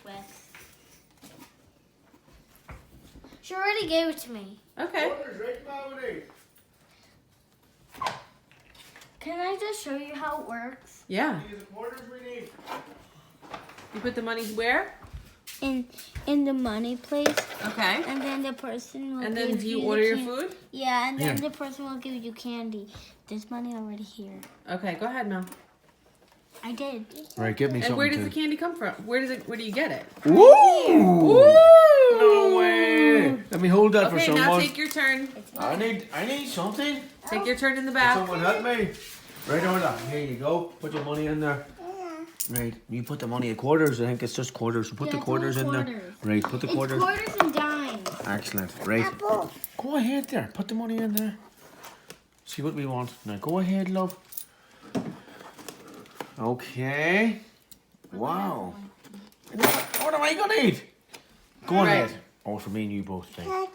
with. She already gave it to me. Okay. Quarters right now, Nate. Can I just show you how it works? Yeah. These are the quarters we need. You put the money where? In the money place, Okay. and then the person will And then give do you the order your can- food? Yeah, and then Here. the person will give you candy. There's money already here. Okay, go ahead, Mel. I did. Right, give me And something. where does the candy come from? Where do you get it? Ooh! No way! Let me hold that for Okay, someone. now take your turn. I need something. Take your turn in the back. Someone help me. Right on that. Here you go. Put your money in there. Right. You put the money in quarters. I think it's just quarters. So put Yeah, the it's quarters only in there. quarters. Right. Put the It's quarters. quarters and dimes. Excellent. Right. Go ahead there. Put the money in there. See what we want. Now go ahead, love. Okay. Wow. What am I gonna eat? Go Right. ahead. Oh, for me and you both. Right.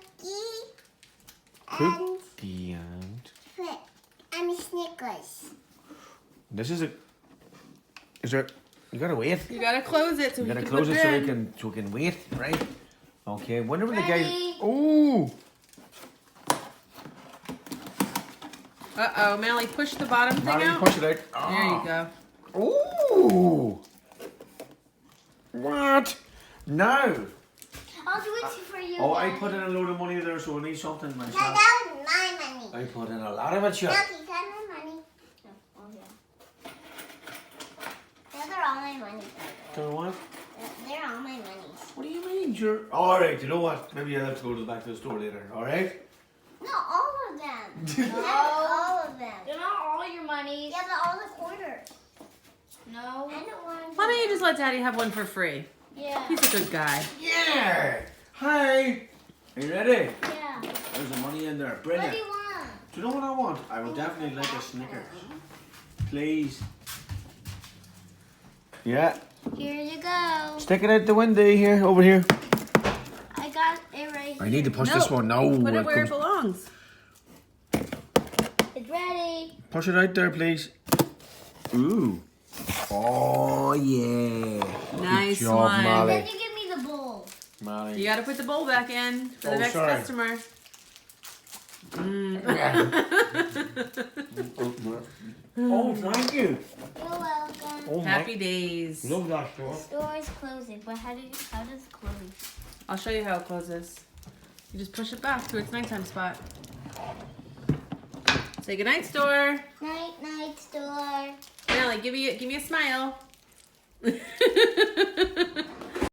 Cookie and Snickers. this is a. Is there? You gotta wait. You gotta close it so You we gotta can close put it so it we in. can wait, right? Okay. Whenever the guy. Ready? Ooh. Uh-oh, Melly, push the bottom thing Maddie, out. push it out. There you go. Ooh. What? No. I'll do it for you. Oh, I Dad. put in a load of money there, so I need something No, myself. that was my money. I put in a lot of it, sure. Milky, that's my money. Oh, yeah. Those are all my money. Do you want? They're all my monies. What do you mean, sure? All right. You know what? Maybe I'll have to go to the back to the store later. All right. No, all of them. all of them. They're not all your money. Yeah, but all the quarters. No. I don't want. Why don't you just let Daddy have one for free? Yeah. He's a good guy. Yeah. Hi. Are you ready? Yeah. There's the money in there. What Brilliant. do you want? Do you know what I want? I would definitely like a Snickers. Please. Yeah. Here you go. Stick it out the window here, over here. I got it right here. I need to push No. this one now. Put it It where it comes- belongs. It's ready. Push it out there, please. Ooh. Oh, yeah. Nice Good job, one. Then Molly. you give me the bowl. Molly. You gotta put the bowl back in for the Oh, next sorry. customer. Oh, thank you. You're welcome. Oh, Happy days. Love that store. Store is closing, but how does it close? I'll show you how it closes. You just push it back to its nighttime spot. Say goodnight, store. Night, night, store. Nelly, give me a smile.